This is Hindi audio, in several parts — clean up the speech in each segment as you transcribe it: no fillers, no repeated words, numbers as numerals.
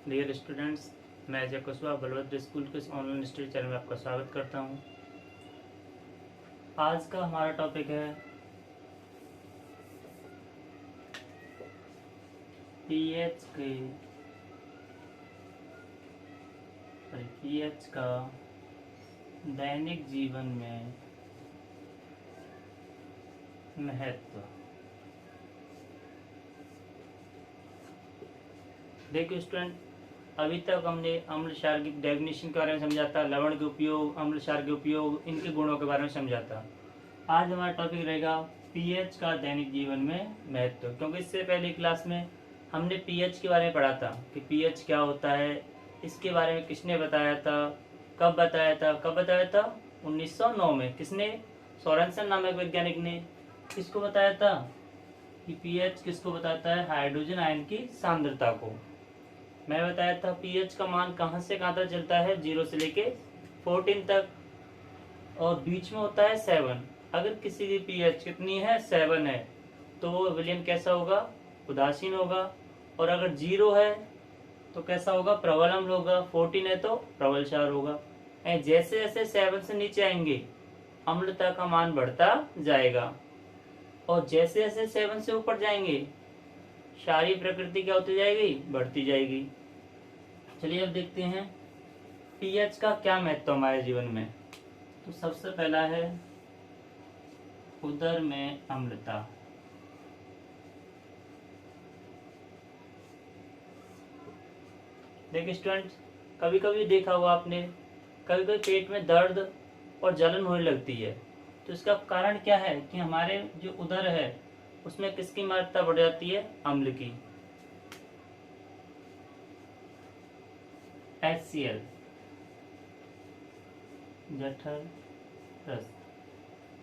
डियर स्टूडेंट्स, मैं अजय कुशवाहा बलभद्र स्कूल के ऑनलाइन स्टडी चैनल में आपका स्वागत करता हूं। आज का हमारा टॉपिक है पीएच का दैनिक जीवन में महत्व। देखिए स्टूडेंट, अभी तक हमने अम्ल क्षार की डेफिनेशन के बारे में समझा था, लवण के उपयोग, अम्ल क्षार के उपयोग, इनके गुणों के बारे में समझा था। आज हमारा टॉपिक रहेगा पीएच का दैनिक जीवन में महत्व। क्योंकि इससे पहले क्लास में हमने पीएच के बारे में पढ़ा था कि पीएच क्या होता है, इसके बारे में किसने बताया था, कब बताया था 1909 में। किसने? सोरेनसन नामक वैज्ञानिक ने। किसको बताया था कि पीएच किसको बताता है? हाइड्रोजन आयन की सांद्रता को। मैं बताया था पीएच का मान कहां से कहां तक चलता है, 0 से लेके 14 तक, और बीच में होता है 7। अगर किसी की पीएच कितनी है, 7 है, तो वो विलयन कैसा होगा? उदासीन होगा। और अगर 0 है तो कैसा होगा? प्रबल अम्ल होगा। 14 है तो प्रबल क्षार होगा। जैसे जैसे 7 से नीचे आएंगे अम्लता का मान बढ़ता जाएगा, और जैसे जैसे 7 से ऊपर जाएंगे क्षारीय प्रकृति क्या होती जाएगी? बढ़ती जाएगी। चलिए अब देखते हैं पीएच का क्या महत्व हमारे जीवन में। तो सबसे पहला है उदर में अम्लता। देखिए स्टूडेंट, कभी कभी देखा होगा आपने, कभी कभी पेट में दर्द और जलन होने लगती है। तो इसका कारण क्या है कि हमारे जो उदर है उसमें किसकी मात्रा बढ़ जाती है? अम्ल की, HCl, जठर रस।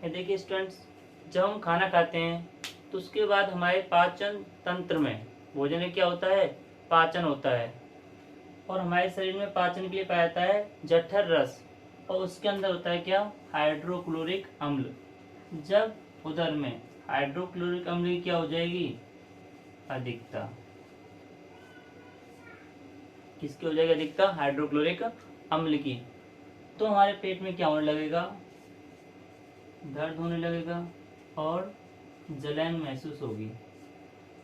ये देखिए स्टूडेंट्स, जब हम खाना खाते हैं तो उसके बाद हमारे पाचन तंत्र में भोजन में क्या होता है? पाचन होता है। और हमारे शरीर में पाचन के लिए पाया जाता है जठर रस, और उसके अंदर होता है क्या? हाइड्रोक्लोरिक अम्ल। जब उदर में हाइड्रोक्लोरिक अम्ल की क्या हो जाएगी? अधिकता। किसकी हो जाएगी? अधिकता हाइड्रोक्लोरिक अम्ल की। तो हमारे पेट में क्या होने लगेगा? दर्द होने लगेगा और जलन महसूस होगी।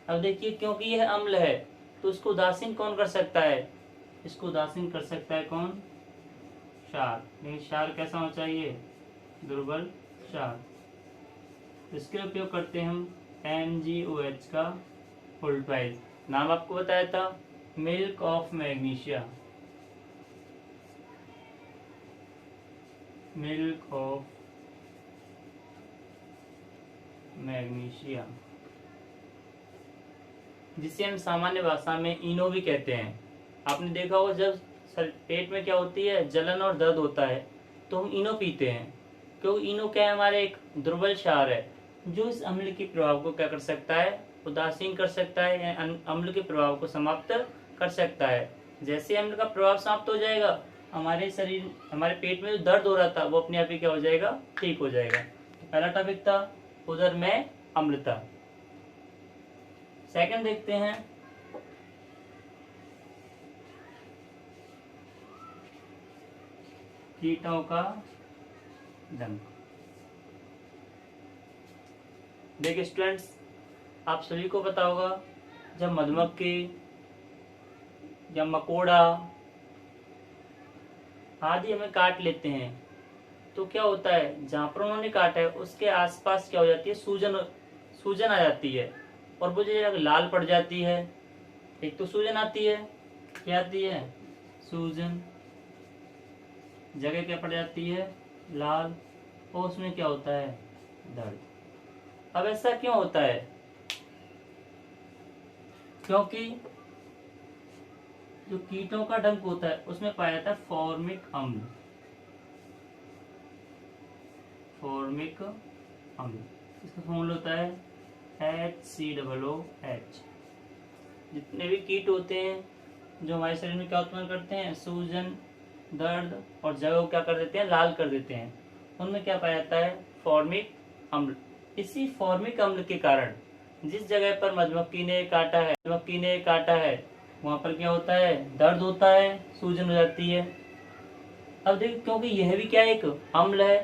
अब देखिए, क्योंकि यह अम्ल है तो उसको उदासीन कौन कर सकता है? इसको उदासीन कर सकता है कौन? क्षार। लेकिन क्षार कैसा होना चाहिए? दुर्बल क्षार। इसके उपयोग करते हैं हम MgOH का वोल्टाइज। नाम आपको बताया था, milk of magnesia. Milk of magnesia, जिसे हम सामान्य भाषा में इनो भी कहते हैं। आपने देखा होगा जब पेट में क्या होती है? जलन और दर्द होता है तो हम इनो पीते हैं। क्योंकि इनो क्या है? हमारे एक दुर्बल क्षार है जो इस अम्ल के प्रभाव को क्या कर सकता है? उदासीन कर सकता है, या अम्ल के प्रभाव को समाप्त कर सकता है। जैसे अम्ल का प्रभाव समाप्त हो जाएगा, हमारे शरीर, हमारे पेट में जो दर्द हो रहा था वो अपने आप ही क्या हो जाएगा? ठीक हो जाएगा। तो पहला टॉपिक था उदर में अम्लता। सेकंड देखते हैं कीटों का डंक। देखिए स्टूडेंट्स, आप सभी को पता होगा जब मधुमक्खी या मकोड़ा आदि हमें काट लेते हैं तो क्या होता है? जहां पर उन्होंने काटा है उसके आसपास क्या हो जाती है? सूजन आ जाती है, और वो जो लाल पड़ जाती है। एक तो सूजन आती है, क्या आती है? सूजन। जगह क्या पड़ जाती है? लाल। और उसमें क्या होता है? दर्द। अब ऐसा क्यों होता है? क्योंकि जो कीटों का डंक होता है उसमें पाया जाता है फॉर्मिक अम्ल। फॉर्मिक अम्ल, इसका फॉर्मूला होता है HCOOH। जितने भी कीट होते हैं जो हमारे शरीर में क्या उत्पन्न करते हैं? सूजन, दर्द, और जगह को क्या कर देते हैं? लाल कर देते हैं। उनमें क्या पाया जाता है? फॉर्मिक अम्ल। इसी फॉर्मिक अम्ल के कारण जिस जगह पर मधुमक्खी ने काटा है वहाँ पर क्या होता है, दर्द होता है, सूजन हो जाती है। अब देखिए क्योंकि यह भी क्या एक अम्ल है,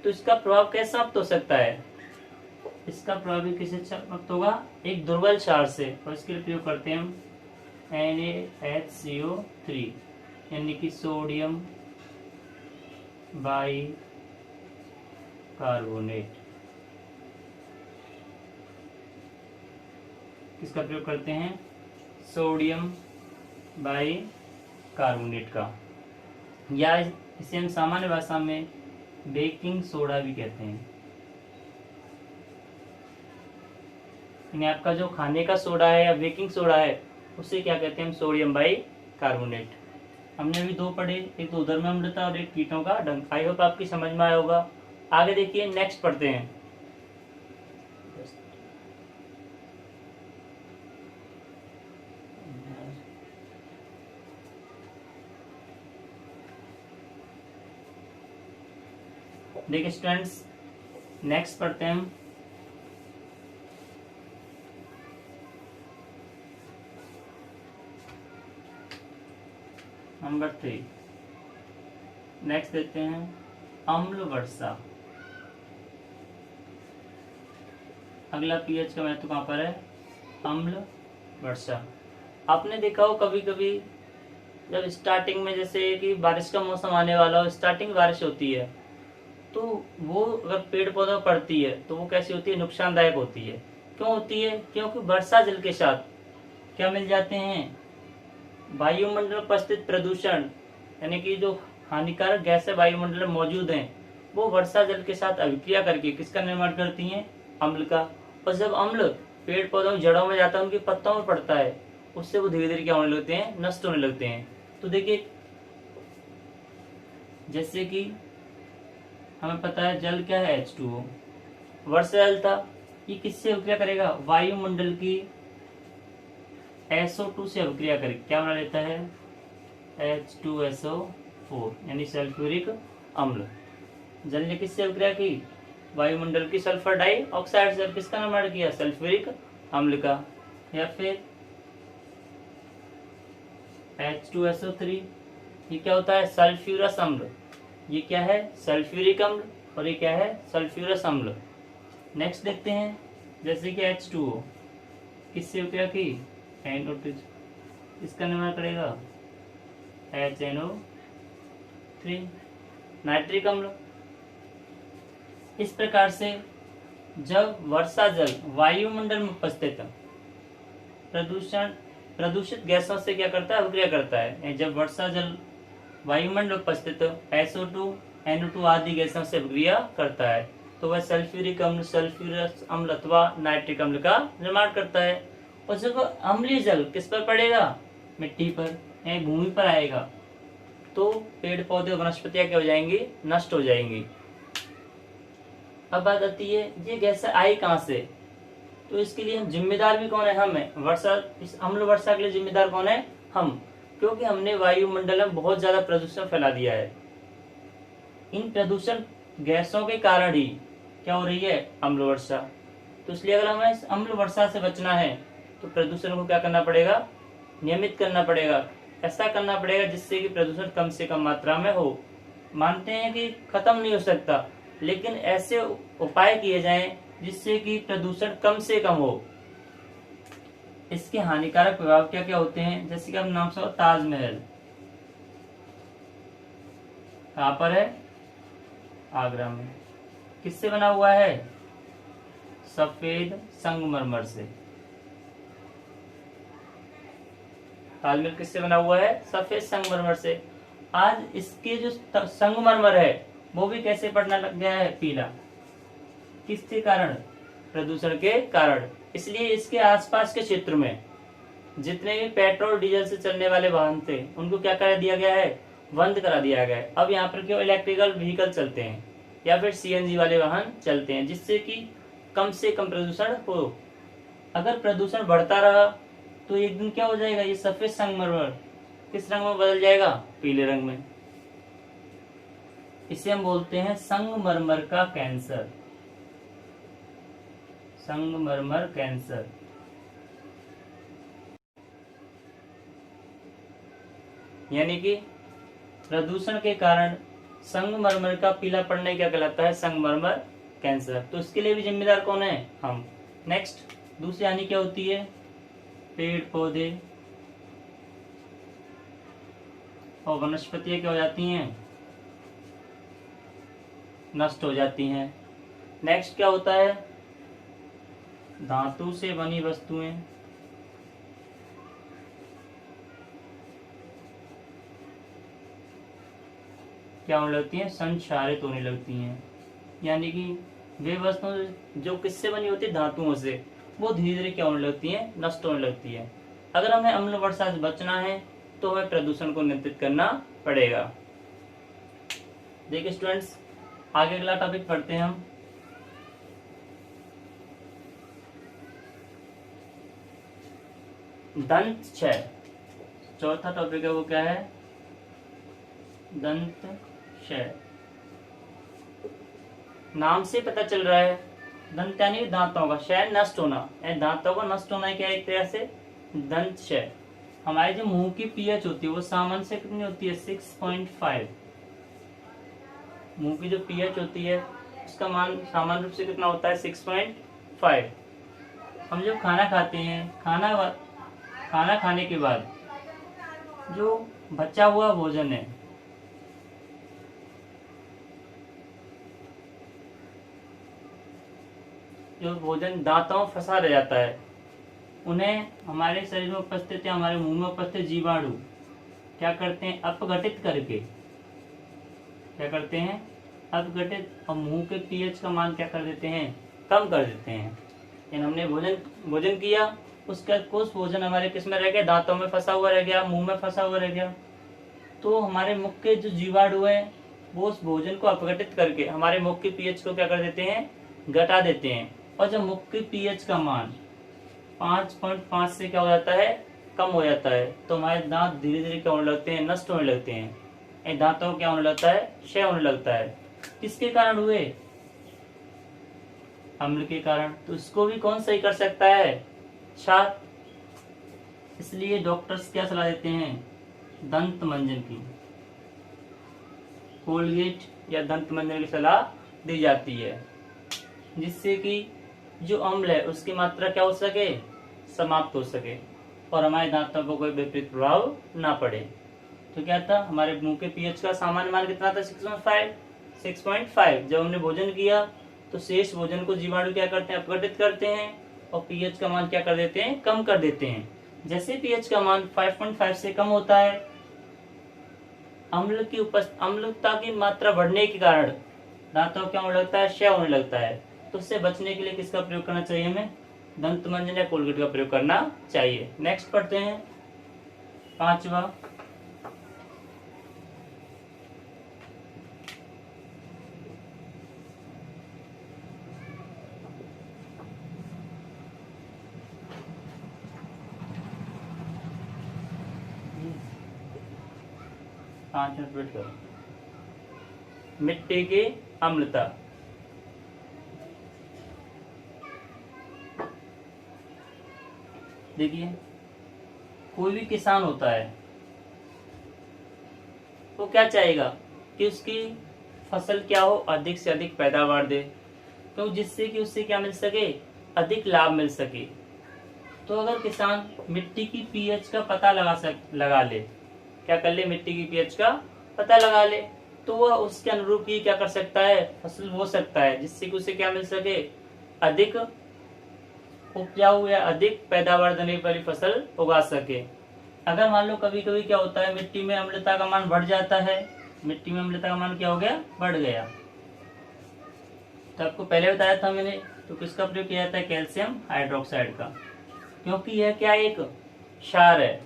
तो इसका प्रभाव कैसे समाप्त हो सकता है, इसका प्रभाव भी किससे समाप्त होगा, एक दुर्बल क्षार से। और इसके लिए प्रयोग करते हैं हम NaHCO3 यानी कि सोडियम बाई कार्बोनेट। किसका प्रयोग करते हैं, सोडियम बाई कार्बोनेट का, या इसे हम सामान्य भाषा में बेकिंग सोडा भी कहते हैं। यानी आपका जो खाने का सोडा है या बेकिंग सोडा है उसे क्या कहते हैं हम, सोडियम बाई कार्बोनेट। हमने अभी दो पढ़े, एक तो उधर में अम्लता और एक कीटों का डंक। आई होप आपकी समझ में आया होगा। आगे देखिए नेक्स्ट पढ़ते हैं। देखिए स्टूडेंट्स नेक्स्ट पढ़ते हैं हम नंबर 3। नेक्स्ट देते हैं अम्ल वर्षा। अगला पीएच का महत्व कहाँ पर है, अम्ल वर्षा। आपने देखा हो कभी कभी जब स्टार्टिंग में जैसे कि बारिश का मौसम आने वाला हो, स्टार्टिंग बारिश होती है, तो वो अगर पेड़ पौधों पड़ती है तो वो कैसी होती है, नुकसानदायक होती है। क्यों होती है, क्योंकि वर्षा जल के साथ क्या मिल जाते हैं, वायुमंडल में उपस्थित प्रदूषण यानी कि जो हानिकारक गैसें वायुमंडल में मौजूद हैं वो वर्षा जल के साथ अभिक्रिया करके किसका निर्माण करती हैं, अम्ल का। और जब अम्ल पेड़ पौधों की जड़ों में जाता है, उनके पत्तों में पड़ता है, उससे वो धीरे धीरे क्या होने लगते हैं, नष्ट होने लगते हैं। तो देखिए जैसे कि हमें पता है जल क्या है, H2O। वर्षा जल था, ये किससे अभिक्रिया करेगा, वायुमंडल की SO2 से अभिक्रिया करके क्या बना लेता है, H2SO4 यानी सल्फ्यूरिक अम्ल। जल ने किससे अभिक्रिया की, वायुमंडल की सल्फर डाइऑक्साइड से। किसका निर्माण किया, सल्फ्यूरिक अम्ल का। या फिर H2SO3, ये क्या होता है, सल्फ्यूरस अम्ल। ये क्या है, सल्फ्यूरिक अम्ल, और ये क्या है, सल्फ्यूरस अम्ल। नेक्स्ट देखते हैं जैसे कि H2O किससे अभिक्रिया की, NO2, इसका निर्माण करेगा HNO3 नाइट्रिक अम्ल। इस प्रकार से जब वर्षा जल वायुमंडल में उपस्थित प्रदूषित गैसों से क्या करता है, अभिक्रिया करता है। जब वर्षा जल वायुमंडल में उपस्थित SO2 NO2 आदि गैसों से अभिक्रिया करता है तो वह सल्फ्यूरिक अम्ल, सल्फ्यूरस अम्ल अथवा नाइट्रिक अम्ल का निर्माण करता है। और जब अम्लीय जल किस पर पड़ेगा, मिट्टी पर या भूमि पर आएगा, तो पेड़ पौधे वनस्पतियां क्या हो जाएंगी, नष्ट हो जाएंगी। अब बात आती है ये गैस आई कहां से, तो इसके लिए हम जिम्मेदार भी कौन है, हम है। वर्षा, इस अम्ल वर्षा के लिए जिम्मेदार कौन है, हम, क्योंकि हमने वायुमंडल में बहुत ज्यादा प्रदूषण फैला दिया है। इन प्रदूषण गैसों के कारण ही क्या हो रही है, अम्ल वर्षा। तो इसलिए अगर हमें इस अम्ल वर्षा से बचना है तो प्रदूषण को क्या करना पड़ेगा, नियमित करना पड़ेगा। ऐसा करना पड़ेगा जिससे कि प्रदूषण कम से कम मात्रा में हो। मानते हैं कि खत्म नहीं हो सकता, लेकिन ऐसे उपाय किए जाएं जिससे कि प्रदूषण कम से कम हो। इसके हानिकारक प्रभाव क्या क्या होते हैं, जैसे कि हम नाम सुना ताजमहल, कहां पर है, आगरा में। किससे बना हुआ है, सफेद संगमरमर से। ताजमहल किससे बना हुआ है, सफेद संगमरमर से। आज इसके जो संगमरमर है वो भी कैसे पड़ने लग गया है, पीला। किसके कारण, प्रदूषण के कारण। इसलिए इसके आसपास के क्षेत्र में जितने भी पेट्रोल डीजल से चलने वाले वाहन थे उनको क्या कर दिया गया है, बंद करा दिया गया है। अब यहाँ पर क्यों इलेक्ट्रिकल व्हीकल चलते हैं या फिर CNG वाले वाहन चलते हैं, जिससे कि कम से कम प्रदूषण हो। अगर प्रदूषण बढ़ता रहा तो एक दिन क्या हो जाएगा, ये सफेद संगमरमर किस रंग में बदल जाएगा, पीले रंग में। इसे हम बोलते हैं संगमरमर का कैंसर, संगमरमर कैंसर। यानी कि प्रदूषण के कारण संगमरमर का पीला पड़ने क्या कहलाता है? संगमरमर कैंसर। तो इसके लिए भी जिम्मेदार कौन है? हम। नेक्स्ट, दूसरी हानि क्या होती है? पेड़ पौधे और वनस्पतियां क्या हो जाती हैं? नष्ट हो जाती हैं। नेक्स्ट क्या होता है? धातु से बनी वस्तुएं क्या होने लगती हैं? संक्षारित होने लगती हैं। यानी कि वे वस्तुएं जो किससे बनी होती है? धातुओं से, वो धीरे धीरे क्या होने लगती हैं? नष्ट होने लगती है। अगर हमें अम्ल वर्षा से बचना है तो हमें प्रदूषण को नियंत्रित करना पड़ेगा। देखिए स्टूडेंट्स, आगे अगला टॉपिक पढ़ते हैं हम। दंत क्षय। चौथा टॉपिक है वो क्या है? दंत क्षय। नाम से पता चल रहा है, दंत यानी दांतों का, क्षय नष्ट होना, दांतों का नष्ट होना क्या है? एक तरह से दंत क्षय। हमारे जो मुंह की पीएच होती है वो सामान्य से कितनी होती है? 6.5। मुंह की जो पीएच होती है उसका मान सामान्य रूप से कितना होता है? 6.5। हम जब खाना खाते हैं, खाना खाने के बाद जो बचा हुआ भोजन है, जो भोजन दांतों में फंसा रह जाता है, उन्हें हमारे शरीर में उपस्थित या हमारे मुंह में उपस्थित जीवाणु क्या करते हैं? अपघटित करके क्या करते हैं? अपघटित, और मुंह के पीएच का मान क्या कर देते हैं? कम कर देते हैं। यानी हमने भोजन किया, उसका कुछ भोजन हमारे किस में रह गया? दांतों में फंसा हुआ रह गया, मुंह में फंसा हुआ रह गया। तो हमारे मुख के जो जीवाणु है वो उस भोजन को अपघटित करके हमारे मुख के पीएच को क्या कर देते हैं? घटा देते हैं। और जब मुख के पीएच का मान 5.5 से क्या हो जाता है? कम हो जाता है, तो हमारे दांत धीरे धीरे क्या होने लगते हैं? नष्ट होने लगते हैं। दांतों को क्या होने लगता है? क्षय होने लगता है। किसके कारण हुए? अम्ल के कारण। तो इसको भी कौन सही कर सकता है? छात्र। इसलिए डॉक्टर्स क्या सलाह देते हैं? दंत मंजन की, कोलगेट या दंत मंजन की सलाह दी जाती है, जिससे कि जो अम्ल है उसकी मात्रा क्या हो सके? समाप्त हो सके और हमारे दांतों पर कोई विपरीत प्रभाव ना पड़े। तो क्या था? हमारे मुंह के पीएच का सामान्य मान कितना था? 6.5। जब हमने भोजन किया तो शेष भोजन को जीवाणु क्या करते हैं? अपघटित करते हैं और पीएच का मान क्या कर देते हैं? कम कर देते हैं। जैसे पीएच का मान 5.5 से कम होता है, अम्लता की मात्रा बढ़ने के कारण दांतों क्या होने लगता है? क्षय होने लगता है। तो उससे बचने के लिए किसका प्रयोग करना चाहिए? हमें दंत मंजन या कोलगेट का प्रयोग करना चाहिए। नेक्स्ट पढ़ते हैं, पांचवा, वेट करो, मिट्टी की अम्लता। देखिए, कोई भी किसान होता है वो क्या चाहेगा कि उसकी फसल क्या हो? अधिक से अधिक पैदावार दे, तो जिससे कि उससे क्या मिल सके? अधिक लाभ मिल सके। तो अगर किसान मिट्टी की पीएच का पता लगा ले, क्या कर ले? मिट्टी की पीएच का पता लगा ले, तो वह उसके अनुरूप ही क्या कर सकता है? फसल बो सकता है, जिससे कि उसे क्या मिल सके? अधिक उपजाऊ या अधिक पैदावार देने वाली फसल उगा सके। अगर मान लो कभी कभी क्या होता है, मिट्टी में अम्लता का मान बढ़ जाता है, मिट्टी में अम्लता का मान क्या हो गया? बढ़ गया। तो आपको पहले बताया था मैंने, तो किसका प्रयोग किया जाता है? कैल्शियम हाइड्रोक्साइड का, क्योंकि यह क्या एक क्षार है,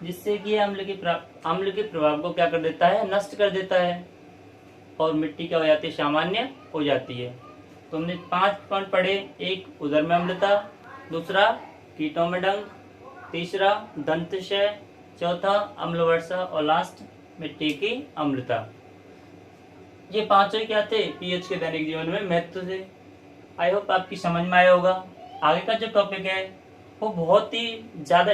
जिससे कि अम्ल के प्रभाव को क्या कर देता है? नष्ट कर देता है और मिट्टी क्या हो जाती है? सामान्य हो जाती है। तो हमने 5 पॉइंट पढ़े, एक उदर में अम्लता, दूसरा कीटों में डंक, तीसरा दंत क्षय, चौथा अम्ल वर्षा और लास्ट मिट्टी की अम्लता। ये पांचों क्या थे? पीएच के दैनिक जीवन में महत्व थे। आई होप आपकी समझ में आया होगा। आगे का जो टॉपिक है वो बहुत ही ज्यादा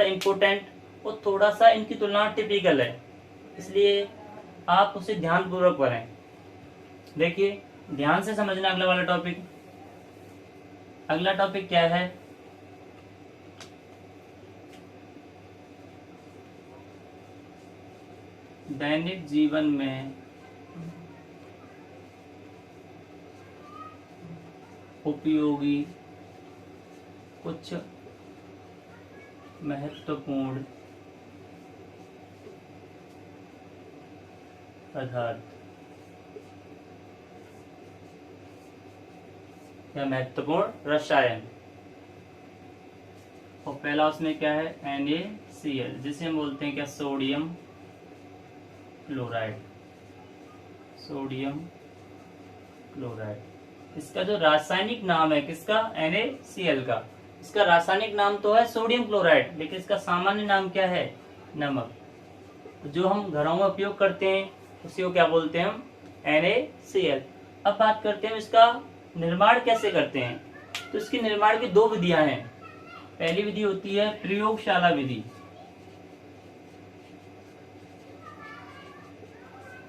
इम्पोर्टेंट वो थोड़ा सा इनकी तुलना टिपिकल है, इसलिए आप उसे ध्यानपूर्वक पढ़ें। देखिए ध्यान से समझना अगला वाला टॉपिक। अगला टॉपिक क्या है? दैनिक जीवन में उपयोगी कुछ महत्वपूर्ण पदार्थ या महत्वपूर्ण रसायन। और पहला उसमें क्या है? NaCl, जिसे हम बोलते हैं क्या? Sodium chloride. Sodium chloride. इसका जो रासायनिक नाम है किसका? NaCl का। इसका रासायनिक नाम तो है सोडियम क्लोराइड, लेकिन इसका सामान्य नाम क्या है? नमक। जो हम घरों में उपयोग करते हैं उसी को क्या बोलते हैं हम? NaCl। अब बात करते हैं इसका निर्माण कैसे करते हैं। तो इसके निर्माण की दो विधियां हैं। पहली विधि होती है प्रयोगशाला विधि।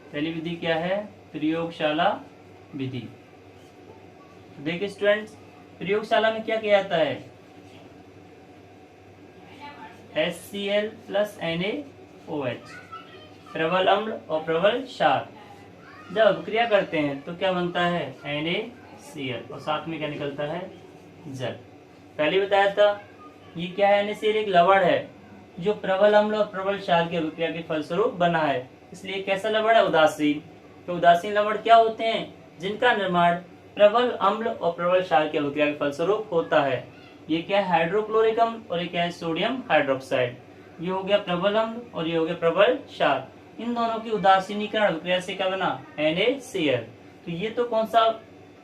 पहली विधि क्या है? प्रयोगशाला विधि। देखिए स्टूडेंट्स, प्रयोगशाला में क्या किया जाता है? HCl प्लस NaOH, प्रबल अम्ल और प्रबल क्षार, जब अभिक्रिया करते हैं तो क्या बनता है? NaCl, और साथ में क्या निकलता है? जल। पहले बताया था ये क्या है? NaCl एक लवण है जो प्रबल अम्ल और प्रबल क्षार की अभिक्रिया के फलस्वरूप बना है। इसलिए कैसा लवण है? उदासीन। तो उदासीन लवण क्या होते हैं? जिनका निर्माण प्रबल अम्ल और प्रबल क्षार की अभिक्रिया के फलस्वरूप होता है। ये क्या है? हाइड्रोक्लोरिक अम्ल, और ये क्या है? Sodium hydroxide. ये हो गया प्रबल अम्ल और ये हो गया प्रबल क्षार। इन दोनों की उदासीनीकरण अभिक्रिया से क्या बना? NaCl। तो ये तो कौन सा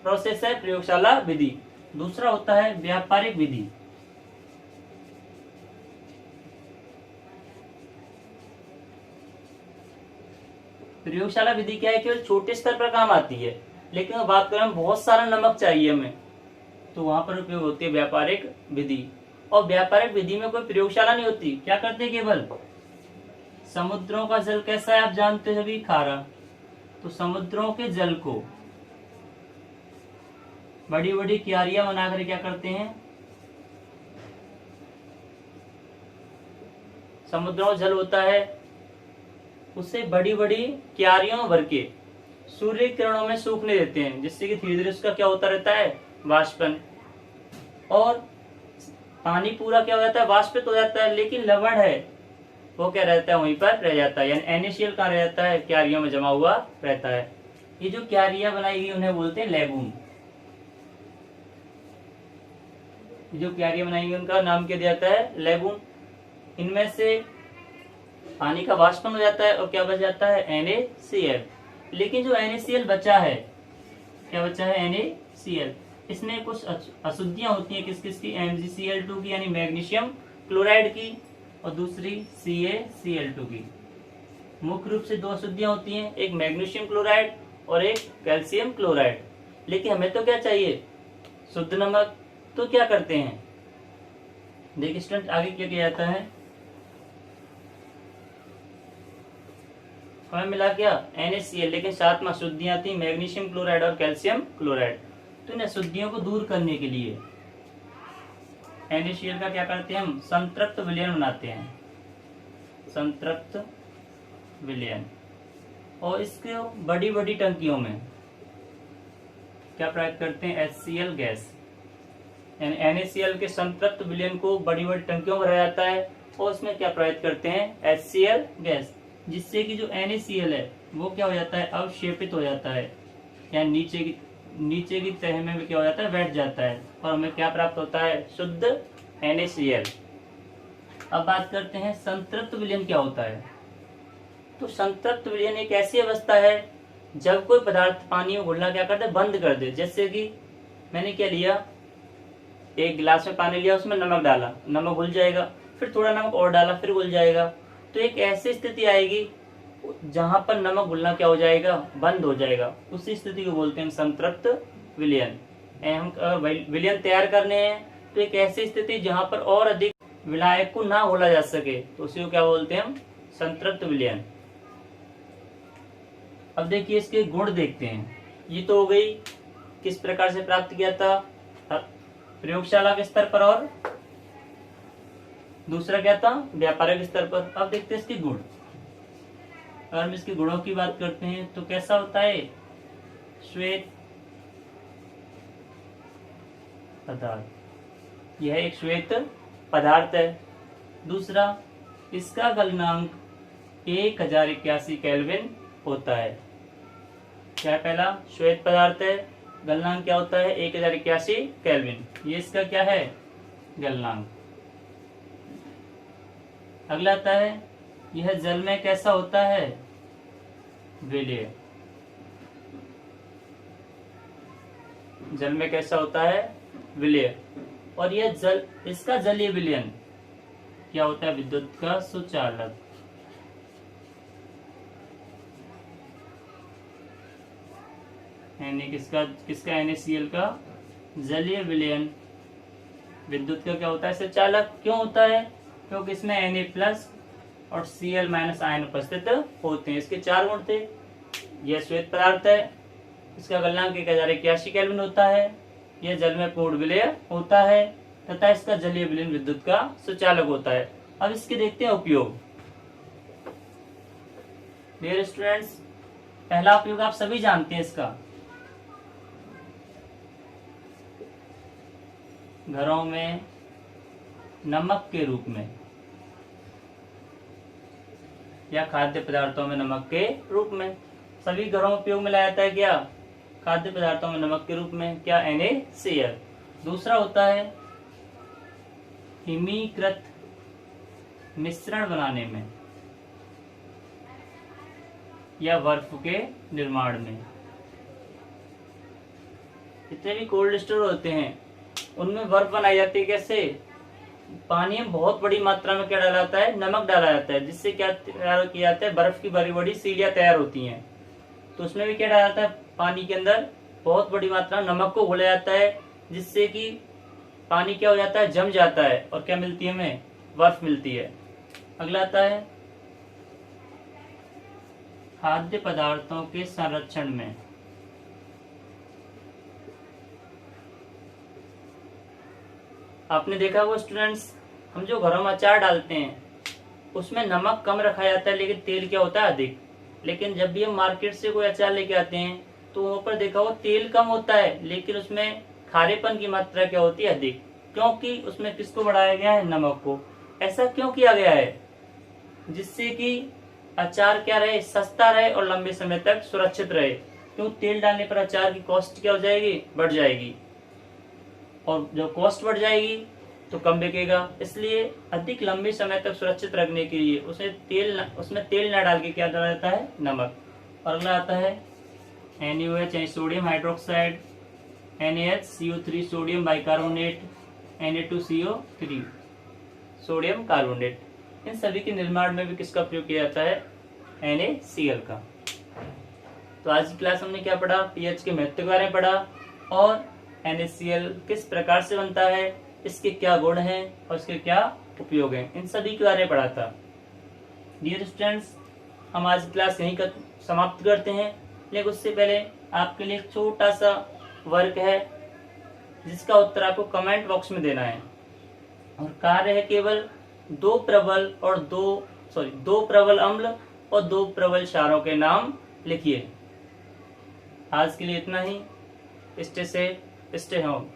प्रोसेस है? प्रयोगशाला विधि। दूसरा होता है व्यापारिक विधि। प्रयोगशाला विधि क्या है? केवल छोटे स्तर पर काम आती है, लेकिन अब बात करें हम बहुत सारा नमक चाहिए हमें, तो वहां पर उपयोग होती है व्यापारिक विधि। और व्यापारिक विधि में कोई प्रयोगशाला नहीं होती। क्या करते हैं? केवल समुद्रों का जल कैसा है आप जानते हो? भी खारा। तो समुद्रों के जल को बड़ी बड़ी क्यारियां बनाकर क्या करते हैं? समुद्रों का जल होता है, उसे बड़ी बड़ी क्यारियों भर के सूर्य किरणों में सूखने देते हैं, जिससे कि धीरे धीरे उसका क्या होता रहता है? वाष्पन। और पानी पूरा क्या हो जाता है? वाष्पित हो जाता है, लेकिन लवण है वो क्या रहता है? वहीं पर रह जाता है। यानी NaCl कहाँ रह जाता है? क्यारियों में जमा हुआ रहता है। ये जो क्यारियां बनाई गई उन्हें बोलते हैं लैगून। जो क्यारियां बनाई गई उनका नाम क्या दिया जाता है? लैगून। इनमें से पानी का वाष्पन हो जाता है और क्या बच जाता है? NaCl। लेकिन जो NaCl बचा है, क्या बचा है? NaCl। इसमें कुछ अशुद्धियां होती हैं। किस किस की? MgCl2 की, यानी मैग्नीशियम क्लोराइड की, और दूसरी CaCl2 की। मुख्य रूप से दो अशुद्धियां होती हैं, एक मैग्नीशियम क्लोराइड और एक कैल्शियम क्लोराइड। लेकिन हमें तो क्या चाहिए? शुद्ध नमक। तो क्या करते हैं? देखिए स्टूडेंट, आगे क्या किया जाता है? हमें मिला क्या? NaCl, लेकिन साथ में अशुद्धियां थी, मैग्नीशियम क्लोराइड और कैल्शियम क्लोराइड। तो इन अशुद्धियों को दूर करने के लिए NaCl का क्या करते हैं? हम संतृप्त विलयन बनाते हैं। संतृप्त विलयन। और इसके बड़ी बड़ी टंकियों में क्या प्रयोग करते हैं? HCl gas. यानी NaCl के संतृप्त विलयन को बड़ी बड़ी टंकियों में रखा जाता है, और उसमें क्या प्रयोग करते हैं? HCl गैस, जिससे कि जो NaCl है वो क्या हो जाता है? अवक्षेपित हो जाता है, या नीचे की तह में क्या हो जाता है? बैठ जाता है, और हमें क्या प्राप्त होता है? शुद्ध NaCl। अब बात करते हैं संतृप्त विलयन क्या होता है। तो संतृप्त विलयन एक ऐसी अवस्था है जब कोई पदार्थ पानी में घुलना क्या करता है? बंद कर दे। जैसे कि मैंने क्या लिया? एक गिलास में पानी लिया, उसमें नमक डाला, नमक घुल जाएगा, फिर थोड़ा नमक और डाला, फिर घुल जाएगा। तो एक ऐसी स्थिति आएगी जहां पर नमक घुलना क्या हो जाएगा? बंद हो जाएगा। उसी स्थिति को बोलते हैं संतृप्त विलयन। हम विलयन तैयार करने हैं तो एक ऐसी स्थिति जहां पर और अधिक विलायक को ना घोला जा सके तो उसी को क्या बोलते हैं हम? संतृप्त विलयन। अब देखिए इसके गुण देखते हैं। ये तो हो गई किस प्रकार से प्राप्त किया था प्रयोगशाला के स्तर पर, और दूसरा क्या था व्यापारिक स्तर पर। अब देखते हैं इसके गुण। अगर हम इसके गुणों की बात करते हैं तो कैसा होता है? श्वेत पदार्थ, यह एक श्वेत पदार्थ है। दूसरा, इसका गलनांक 1081 केल्विन होता है। क्या पहला? श्वेत पदार्थ है, गलनांक क्या होता है? 1081 केल्विन। ये इसका क्या है? गलनांक। अगला आता है यह जल में कैसा होता है? विलेय। जल में कैसा होता है? विलेय। और यह जल, इसका जलीय विलयन क्या होता है? विद्युत का सुचालक। यानी किसका NaCl का जलीय विलयन विद्युत का क्या होता है? सुचालक। क्यों होता है? क्योंकि इसमें Na+ और Cl- आयन उपस्थित होते हैं। इसके 4 गुण थे। यह श्वेत पदार्थ है, इसका गलनांक 1081 केल्विन होता है, यह जल में पूर्ण विलेय होता है तथा इसका जलीय विलयन विद्युत का सुचालक होता है। अब इसके देखते हैं उपयोग। डियर स्टूडेंट्स, पहला उपयोग आप सभी जानते हैं इसका। घरों में नमक के रूप में या खाद्य पदार्थों में नमक के रूप में, सभी घरों में उपयोग में लाया जाता है। क्या? खाद्य पदार्थों में नमक के रूप में क्या? NaCl। दूसरा होता है हिमीकृत मिश्रण बनाने में या बर्फ के निर्माण में। जितने भी कोल्ड स्टोर होते हैं उनमें बर्फ बनाई जाती है। कैसे? पानी में बहुत बड़ी मात्रा में क्या डाला जाता है? नमक डाला जाता है, जिससे क्या तैयार किया जाता है? बर्फ की बड़ी बड़ी सीढ़ियां तैयार होती हैं। तो उसमें भी क्या डाला जाता है? पानी के अंदर बहुत बड़ी मात्रा में नमक को घोला जाता है, जिससे कि पानी क्या हो जाता है? जम जाता है और क्या मिलती है हमें? बर्फ मिलती है। अगला आता है खाद्य पदार्थों के संरक्षण में। आपने देखा होगा स्टूडेंट्स, हम जो घरों में अचार डालते हैं उसमें नमक कम रखा जाता है लेकिन तेल क्या होता है? अधिक। लेकिन जब भी हम मार्केट से कोई अचार लेके आते हैं तो वहां पर देखा होगा तेल कम होता है लेकिन उसमें खारेपन की मात्रा क्या होती है? अधिक। क्योंकि उसमें किसको बढ़ाया गया है? नमक को। ऐसा क्यों किया गया है? जिससे कि अचार क्या रहे? सस्ता रहे और लंबे समय तक सुरक्षित रहे। क्यों? तेल डालने पर अचार की कॉस्ट क्या हो जाएगी? बढ़ जाएगी, और जब कॉस्ट बढ़ जाएगी तो कम बिकेगा। इसलिए अधिक लंबे समय तक सुरक्षित रखने के लिए उसमें तेल न डाल के क्या डाला जाता है? नमक। और अगला आता है NaOH यानी sodium hydroxide, NaHCO3 sodium bicarbonate, Na2CO3 sodium carbonate. इन सभी के निर्माण में भी किसका प्रयोग किया जाता है? NaCl का। तो आज की क्लास हमने क्या पढ़ा? पीएच के महत्व के बारे में पढ़ा और NaCl किस प्रकार से बनता है, इसके क्या गुण हैं और इसके क्या उपयोग हैं, इन सभी के बारे में पढ़ा था। डियर स्टूडेंट्स, हम आज क्लास यहीं समाप्त करते हैं, लेकिन उससे पहले आपके लिए एक छोटा सा वर्क है जिसका उत्तर आपको कमेंट बॉक्स में देना है। और कार्य है केवल दो प्रबल अम्ल और 2 प्रबल क्षारों के नाम लिखिए। आज के लिए इतना ही। Stay safe, stay home.